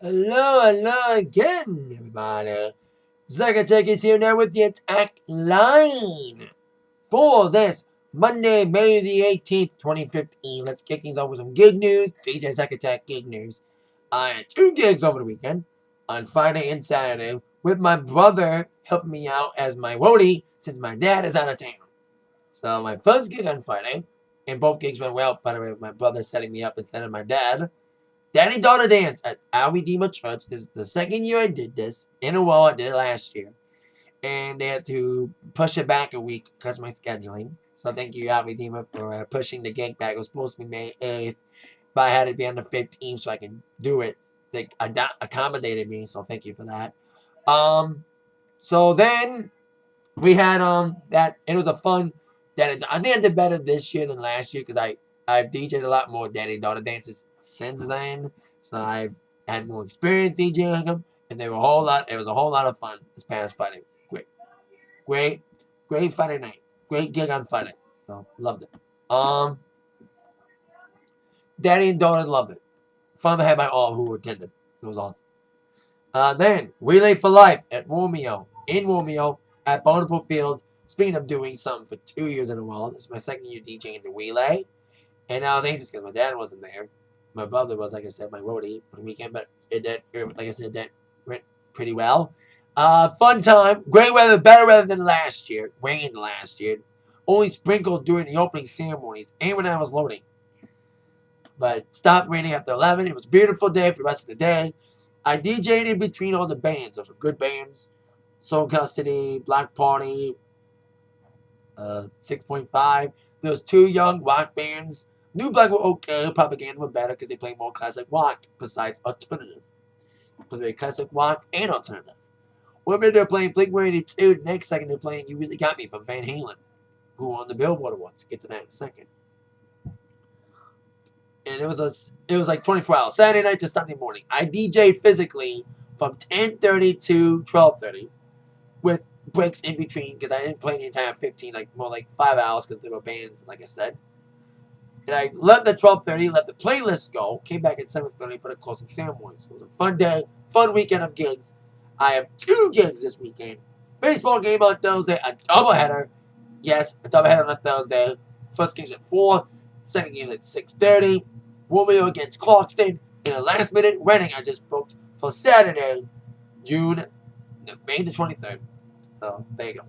Hello again, everybody. Zacatech is here now with the Atakline for this Monday, May the 18th, 2015. Let's kick things off with some gig news. DJ Zacatech gig news. I had 2 gigs over the weekend, on Friday and Saturday, with my brother helping me out as my roadie since my dad is out of town. So my first gig on Friday, and both gigs went well, by the way, with my brother setting me up instead of my dad. Daddy-daughter dance at Our Redeemer Church. This is the second year I did this in a row. I did it last year. And they had to push it back a week because of my scheduling. So thank you, Our Redeemer, for pushing the gig back. It was supposed to be May 8th, but I had it be on the 15th so I could do it. They accommodated me, so thank you for that. So then we had that. It was a fun. I think I did better this year than last year because I've DJed a lot more daddy-daughter dances since then. So I've had more experience DJing them, and they were a whole lot. It was a whole lot of fun this past Friday. Great Friday night. Great gig on Friday. So loved it. Daddy and daughter loved it. Fun I had by all who attended. So it was awesome. Then Relay for Life at Romeo at Bonaparte Field. Speaking of doing something for 2 years in a row, this is my second year DJing the Relay. And I was anxious because my dad wasn't there. My brother was, like I said, my roadie for the weekend. But like I said, that went pretty well. Fun time. Great weather. Better weather than last year. Rained last year. Only sprinkled during the opening ceremonies and when I was loading. But it stopped raining after 11. It was a beautiful day for the rest of the day. I DJed in between all the bands. Those were good bands. Soul Custody, Black Party, 6.5. There was 2 young rock bands. New Black were okay. Propaganda were better because they play more classic rock besides alternative. Because they're classic rock and alternative. One minute they're playing Blink-182. The next second they're playing You Really Got Me from Van Halen, who won the Billboard Awards. Get to that in a second. And it was like 24 hours. Saturday night to Sunday morning. I DJed physically from 10:30 to 12:30 with breaks in between because I didn't play the entire 15, more like 5 hours because there were bands, like I said. And I left at 12:30, let the playlist go, came back at 7:30 for the closing ceremony. So it was a fun day, fun weekend of gigs. I have 2 gigs this weekend. Baseball game on Thursday, a doubleheader. Yes, a doubleheader on a Thursday. First game's at 4, second game at 6:30. Romeo against Clarkston. In a last minute wedding I just booked for Saturday, May the 23rd. So, there you go.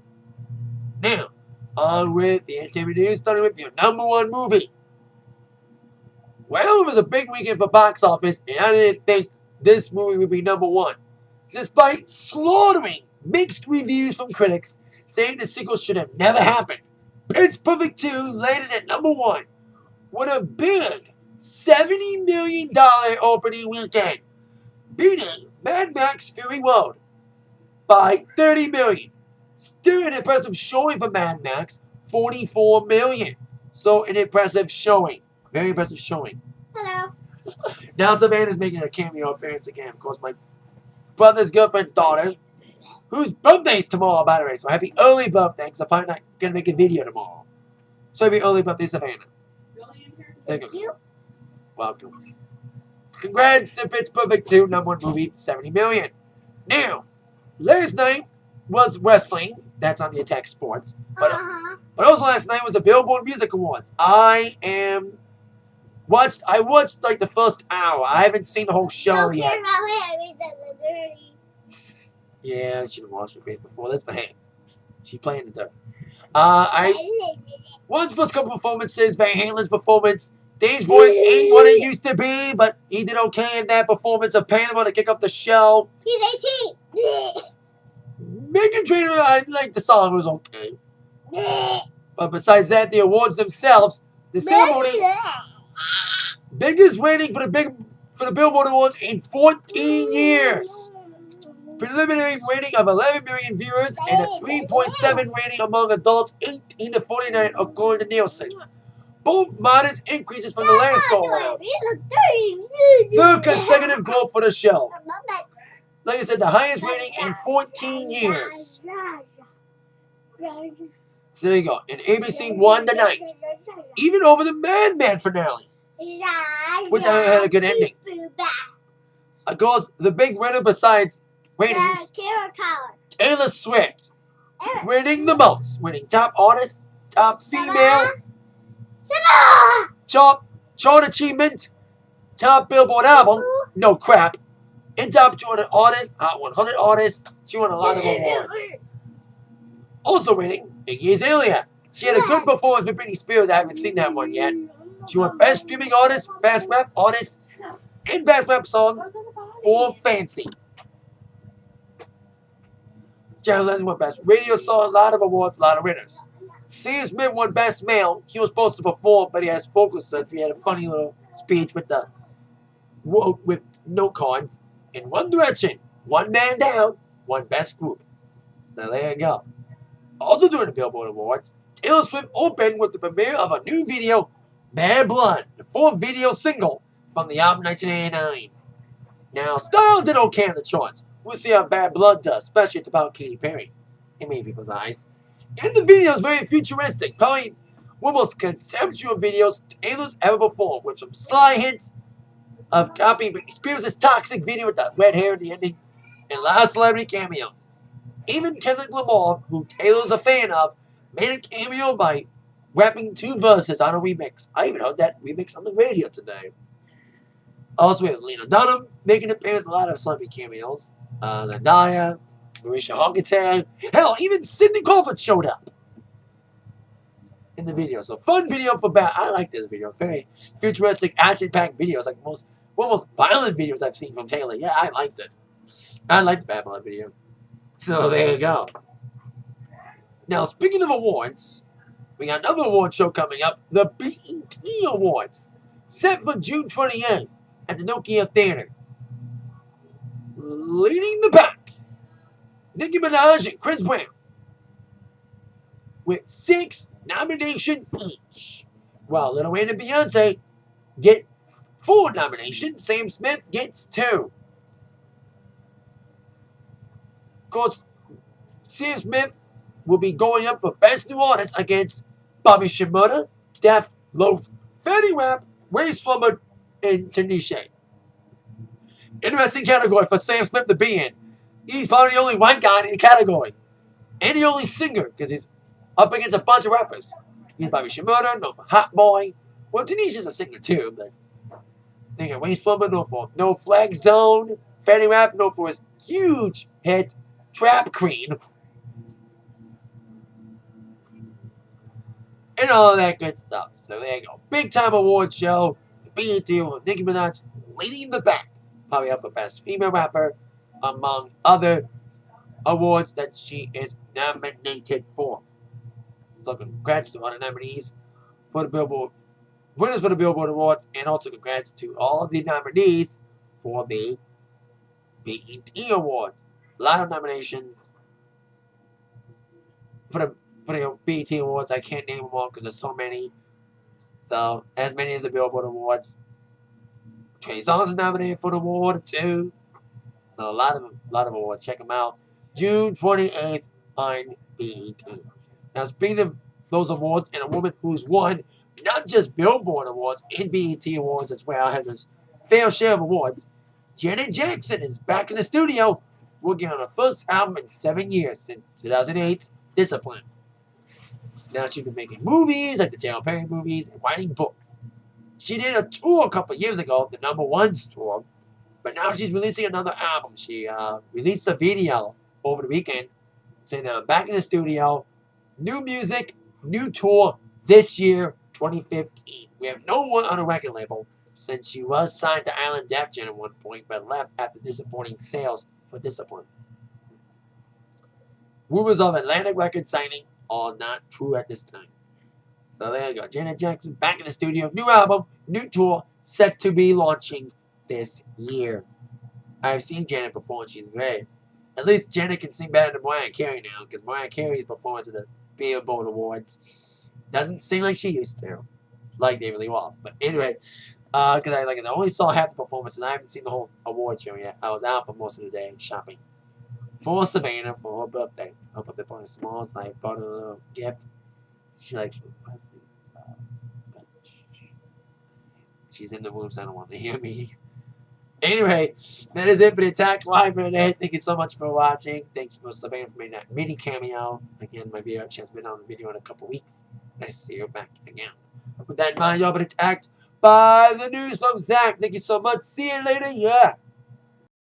Now, on with the entertainment news, starting with your #1 movie. Well, it was a big weekend for box office, and I didn't think this movie would be #1. Despite slaughtering mixed reviews from critics, saying the sequel should have never happened, Pitch Perfect 2 landed at #1 with a big $70 million opening weekend, beating Mad Max Fury Road by $30 million. Still an impressive showing for Mad Max, $44 million. So an impressive showing. Very impressive showing. Hello. Now Savannah's making a cameo appearance again. Of course, my brother's girlfriend's daughter, whose birthday's tomorrow, by the way. So happy early birthday, because I'm probably not going to make a video tomorrow. So happy early birthday, Savannah. Thank you. Welcome. Congrats to Pitch Perfect 2, #1 movie, $70 million. Now, last night was wrestling. That's on the Attack Sports. But also last night was the Billboard Music Awards. I watched like the first hour. I haven't seen the whole show yet. Yeah, she didn't wash her face before this, but hey, she's playing the dirt. I watched the first couple performances. Van Halen's performance. Dave's voice ain't what it used to be, but he did okay in that performance of Panama to kick off the show. He's 18. Megan Trainor, I liked the song, it was okay. But besides that, the awards themselves, the ceremony, biggest rating for the Billboard Awards in 14 years. Preliminary rating of 11 million viewers and a 3.7 rating among adults 18 to 49 according to Nielsen. Both modest increases from the last go-around. Third consecutive growth for the show. Like I said, the highest rating in 14 years. So there you go. And ABC won the night. Even over the Madman finale. Which had a good ending. Of course, the big winner besides ratings, Taylor Swift, winning the most, winning top artist, top female, top chart achievement, top Billboard album, no crap, and top 200 artists, hot 100 artists. She won a lot of awards. Also winning Iggy Azalea. She had a good performance with Britney Spears. I haven't seen that one yet. She won Best Streaming Artist, Best Rap Artist, and Best Rap Song for Fancy. Jared Leto won Best Radio Song, a lot of awards, a lot of winners. Sam Smith won Best Male. He was supposed to perform, but he has vocal surgery. He had a funny little speech with note cards. In One Direction, one man down, one Best Group. So there you go. Also during the Billboard Awards, Taylor Swift opened with the premiere of a new video, Bad Blood, the fourth video single from the album 1989. Now, Style did okay on the charts. We'll see how Bad Blood does, especially it's about Katy Perry, in many people's eyes. And the video is very futuristic, probably one of the most conceptual videos Taylor's ever performed, with some sly hints of copying Britney Spears' toxic video with that red hair at the ending, and a lot of celebrity cameos. Even Kendrick Lamar, who Taylor's a fan of, made a cameo by rapping 2 verses on a remix. I even heard that remix on the radio today. Also, we have Lena Dunham making an appearance, a lot of celebrity cameos. Zendaya, Marisha Hargitay, hell, even Sidney Crawford showed up in the video. So, fun video for Bad. I like this video. Very futuristic, action-packed videos, like one of the most violent videos I've seen from Taylor. Yeah, I liked it. I liked the Bad Blood video. So there you go. Now, speaking of awards, we got another award show coming up, the BET Awards, set for June 28th at the Nokia Theater. Leading the pack, Nicki Minaj and Chris Brown, with 6 nominations each, while Lil Wayne and Beyonce get 4 nominations. Sam Smith gets 2. Of course, Sam Smith will be going up for Best New Artist against Bobby Shmurda, Def, Loaf, Fetty Wap, Ray Slumber, and Tanisha. Interesting category for Sam Smith to be in. He's probably the only white guy in the category. And the only singer, because he's up against a bunch of rappers. He's Bobby Shmurda, known for Hot Boy. Well, Tanisha's a singer too, but they got Ray Slumber, known for No Flag Zone. Fetty Wap, known for his huge hit, Trap Queen. And all that good stuff. So there you go. Big time award show. The BET with Nicki Minaj leading the pack. Probably up for Best Female Rapper, among other awards that she is nominated for. So congrats to all the nominees for the Billboard, winners for the Billboard Awards, and also congrats to all of the nominees for the BET Awards. A lot of nominations for the BET Awards. I can't name them all because there's so many. So, as many as the Billboard Awards. Trey Songz is nominated for the award too. So, a lot of awards. Check them out. June 28th on BET. Now, speaking of those awards, and a woman who's won not just Billboard Awards and BET Awards as well, has a fair share of awards. Janet Jackson is back in the studio, working on her first album in 7 years, since 2008's Discipline. Now she's been making movies, like the Taylor Perry movies, and writing books. She did a tour a couple years ago, the Number Ones tour, but now she's releasing another album. She released a video over the weekend saying that I'm back in the studio, new music, new tour this year, 2015. We have no one on a record label, since she was signed to Island Def Jam at one point, but left after disappointing sales for Discipline. Rumors of Atlantic Records signing are not true at this time. So there you go. Janet Jackson back in the studio. New album, new tour, set to be launching this year. I've seen Janet perform. She's great. At least Janet can sing better than Mariah Carey now, because Mariah Carey's performance at the Billboard Awards doesn't sing like she used to. Like David Lee Roth. But anyway, because I only saw half the performance, and I haven't seen the whole award show yet. I was out for most of the day shopping for Savannah for her birthday. Her birthday party small, so I bought her a little gift. She likes stuff, but she's in the room, so I don't want to hear me. Anyway, that is it for the Atakline for today. Thank you so much for watching. Thank you for subbing for me that mini cameo. Again, my video has been on the video in a couple weeks. Nice to see you back again. With that in mind, y'all been attacked by the news from Zach. Thank you so much. See you later. Yeah.